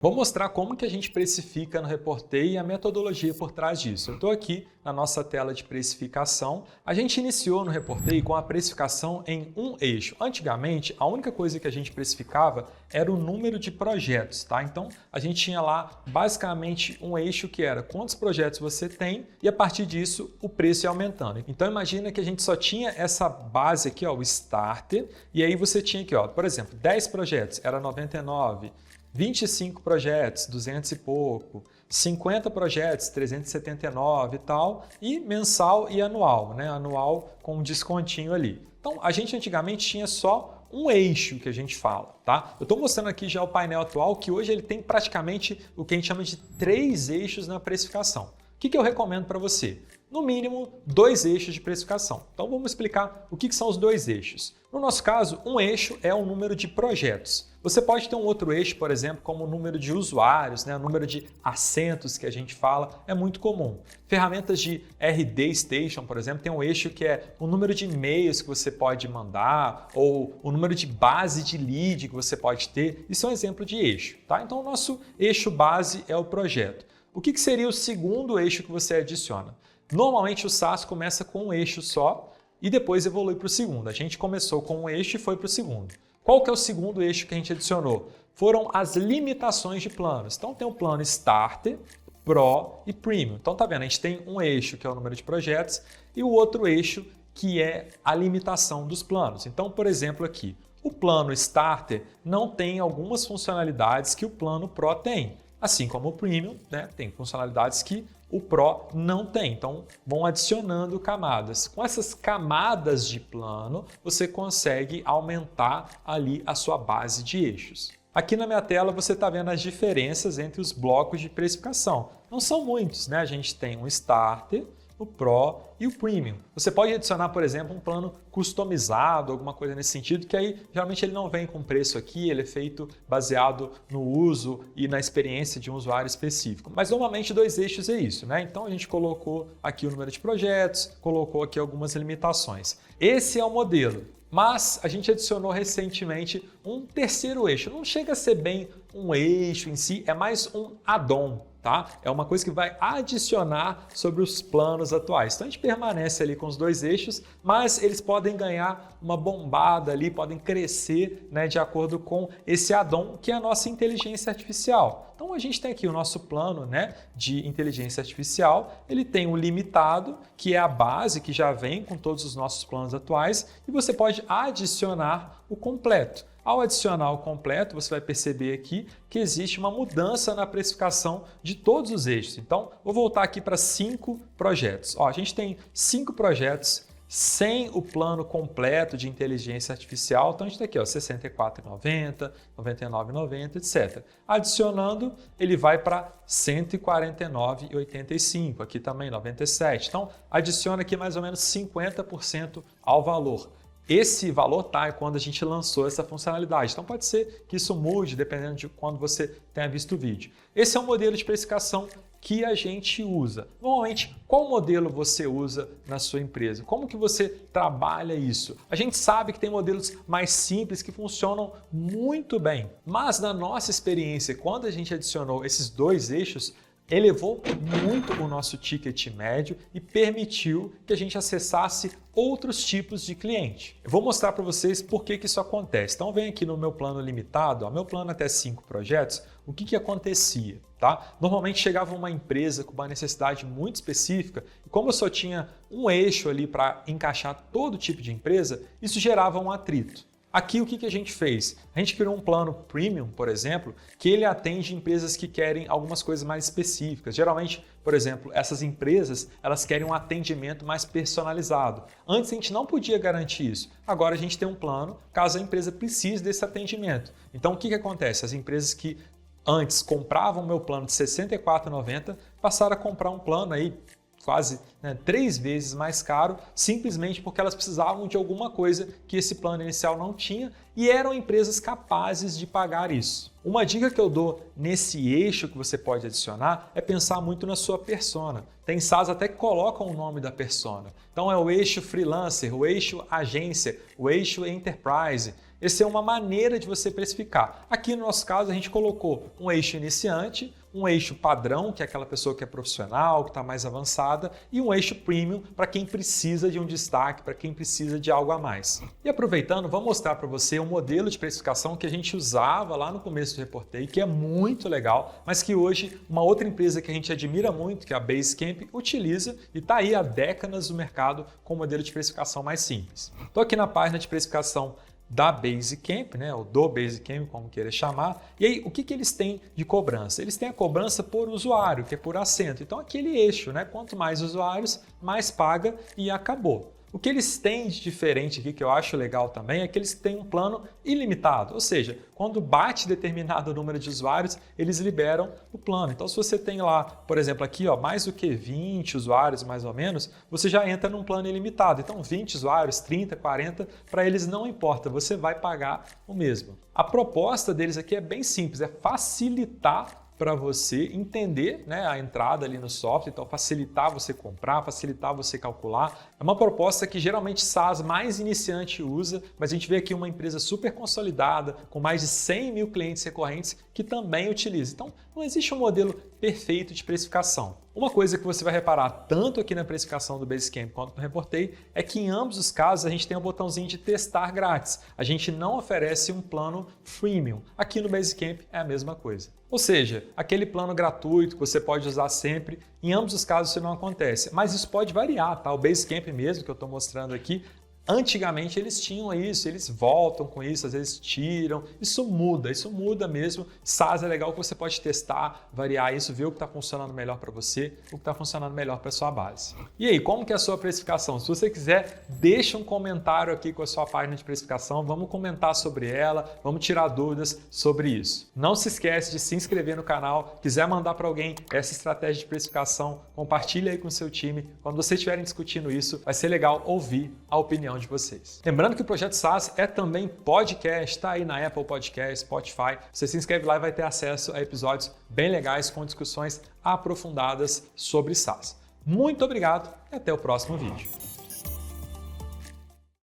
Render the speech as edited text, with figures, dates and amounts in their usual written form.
Vou mostrar como que a gente precifica no Reportei e a metodologia por trás disso. Eu estou aqui na nossa tela de precificação. A gente iniciou no Reportei com a precificação em um eixo. Antigamente, a única coisa que a gente precificava era o número de projetos, tá? Então, a gente tinha lá basicamente um eixo que era quantos projetos você tem e a partir disso o preço ia aumentando. Então, imagina que a gente só tinha essa base aqui, ó, o starter, e aí você tinha aqui, ó, por exemplo, 10 projetos era 99, 25 projetos, 200 e pouco, 50 projetos, 379 e tal, e mensal e anual, né? Anual com um descontinho ali. Então, a gente antigamente tinha só um eixo que a gente fala, tá? Eu estou mostrando aqui já o painel atual, que hoje ele tem praticamente o que a gente chama de 3 eixos na precificação. O que eu recomendo para você? No mínimo, 2 eixos de precificação. Então, vamos explicar o que são os 2 eixos. No nosso caso, um eixo é o número de projetos. Você pode ter um outro eixo, por exemplo, como o número de usuários, né? O número de assentos que a gente fala, é muito comum. Ferramentas de RD Station, por exemplo, tem um eixo que é o número de e-mails que você pode mandar ou o número de base de lead que você pode ter. Isso é um exemplo de eixo, tá? Então, o nosso eixo base é o projeto. O que seria o segundo eixo que você adiciona? Normalmente o SaaS começa com um eixo só e depois evolui para o segundo. A gente começou com um eixo e foi para o segundo. Qual que é o segundo eixo que a gente adicionou? Foram as limitações de planos. Então tem o plano Starter, Pro e Premium. Então tá vendo, a gente tem um eixo que é o número de projetos e o outro eixo que é a limitação dos planos. Então, por exemplo, aqui, o plano Starter não tem algumas funcionalidades que o plano Pro tem. Assim como o Premium, né, tem funcionalidades que o Pro não tem. Então, vão adicionando camadas. Com essas camadas de plano, você consegue aumentar ali a sua base de eixos. Aqui na minha tela você está vendo as diferenças entre os blocos de precificação. Não são muitos, né? A gente tem um Starter, o Pro e o Premium. Você pode adicionar, por exemplo, um plano customizado, alguma coisa nesse sentido, que aí geralmente ele não vem com preço aqui, ele é feito baseado no uso e na experiência de um usuário específico. Mas normalmente 2 eixos é isso, né? Então a gente colocou aqui o número de projetos, colocou aqui algumas limitações. Esse é o modelo. Mas a gente adicionou recentemente um terceiro eixo. Não chega a ser bem um eixo em si, é mais um add-on, tá? É uma coisa que vai adicionar sobre os planos atuais. Então a gente permanece ali com os 2 eixos, mas eles podem ganhar uma bombada ali, podem crescer, né, de acordo com esse add-on que é a nossa inteligência artificial. Então a gente tem aqui o nosso plano, né, de inteligência artificial, ele tem o limitado, que é a base que já vem com todos os nossos planos atuais, e você pode adicionar o completo. Ao adicionar o completo, você vai perceber aqui que existe uma mudança na precificação de todos os eixos. Então, vou voltar aqui para 5 projetos. Ó, a gente tem 5 projetos sem o plano completo de inteligência artificial. Então, a gente tem aqui ó, R$ 64,90, R$ 99,90, etc. Adicionando, ele vai para R$ 149,85. Aqui também R$ 97. Então, adiciona aqui mais ou menos 50% ao valor. Esse valor tá quando a gente lançou essa funcionalidade. Então pode ser que isso mude dependendo de quando você tenha visto o vídeo. Esse é um modelo de precificação que a gente usa. Normalmente, qual modelo você usa na sua empresa? Como que você trabalha isso? A gente sabe que tem modelos mais simples que funcionam muito bem, mas na nossa experiência, quando a gente adicionou esses 2 eixos, elevou muito o nosso ticket médio e permitiu que a gente acessasse outros tipos de cliente. Eu vou mostrar para vocês por que isso acontece. Então vem aqui no meu plano limitado, ó, meu plano até 5 projetos, o que acontecia? Tá? Normalmente chegava uma empresa com uma necessidade muito específica e como eu só tinha um eixo ali para encaixar todo tipo de empresa, isso gerava um atrito. Aqui o que a gente fez? A gente criou um plano Premium, por exemplo, que ele atende empresas que querem algumas coisas mais específicas. Geralmente, por exemplo, essas empresas elas querem um atendimento mais personalizado. Antes a gente não podia garantir isso. Agora a gente tem um plano caso a empresa precise desse atendimento. Então o que acontece? As empresas que antes compravam o meu plano de R$ 64,90 passaram a comprar um plano aí quase 3 vezes mais caro, simplesmente porque elas precisavam de alguma coisa que esse plano inicial não tinha e eram empresas capazes de pagar isso. Uma dica que eu dou nesse eixo que você pode adicionar é pensar muito na sua persona. Tem SaaS até que colocam o nome da persona. Então é o eixo freelancer, o eixo agência, o eixo enterprise. Essa é uma maneira de você precificar. Aqui no nosso caso, a gente colocou um eixo iniciante, um eixo padrão, que é aquela pessoa que é profissional, que está mais avançada, e um eixo premium para quem precisa de um destaque, para quem precisa de algo a mais. E aproveitando, vou mostrar para você um modelo de precificação que a gente usava lá no começo do Reportei, que é muito legal, mas que hoje uma outra empresa que a gente admira muito, que é a Basecamp, utiliza e está aí há décadas no mercado com um modelo de precificação mais simples. Estou aqui na página de precificação da Basecamp, né, ou do Basecamp, como queira chamar. E aí, o que eles têm de cobrança? Eles têm a cobrança por usuário, que é por assento. Então, aquele eixo, né, quanto mais usuários, mais paga e acabou. O que eles têm de diferente aqui, que eu acho legal também, é que eles têm um plano ilimitado. Ou seja, quando bate determinado número de usuários, eles liberam o plano. Então, se você tem lá, por exemplo, aqui, ó, mais do que 20 usuários, mais ou menos, você já entra num plano ilimitado. Então, 20 usuários, 30, 40, para eles não importa, você vai pagar o mesmo. A proposta deles aqui é bem simples, é facilitar para você entender, né, a entrada ali no software, então facilitar você comprar, facilitar você calcular. É uma proposta que geralmente SaaS mais iniciante usa, mas a gente vê aqui uma empresa super consolidada, com mais de 100 mil clientes recorrentes, que também utiliza. Então, não existe um modelo perfeito de precificação. Uma coisa que você vai reparar tanto aqui na precificação do Basecamp quanto no Reportei é que em ambos os casos a gente tem um botãozinho de testar grátis. A gente não oferece um plano freemium. Aqui no Basecamp é a mesma coisa. Ou seja, aquele plano gratuito que você pode usar sempre, em ambos os casos isso não acontece. Mas isso pode variar, tá? O Basecamp mesmo que eu estou mostrando aqui, antigamente eles tinham isso, eles voltam com isso, às vezes tiram, isso muda mesmo. SaaS é legal que você pode testar, variar isso, ver o que está funcionando melhor para você, o que está funcionando melhor para a sua base. E aí, como que é a sua precificação? Se você quiser, deixa um comentário aqui com a sua página de precificação, vamos comentar sobre ela, vamos tirar dúvidas sobre isso. Não se esquece de se inscrever no canal, quiser mandar para alguém essa estratégia de precificação, compartilha aí com o seu time. Quando vocês estiverem discutindo isso, vai ser legal ouvir a opinião de vocês. Lembrando que o Projeto SaaS é também podcast, está aí na Apple Podcast, Spotify. Você se inscreve lá e vai ter acesso a episódios bem legais com discussões aprofundadas sobre SaaS. Muito obrigado e até o próximo vídeo.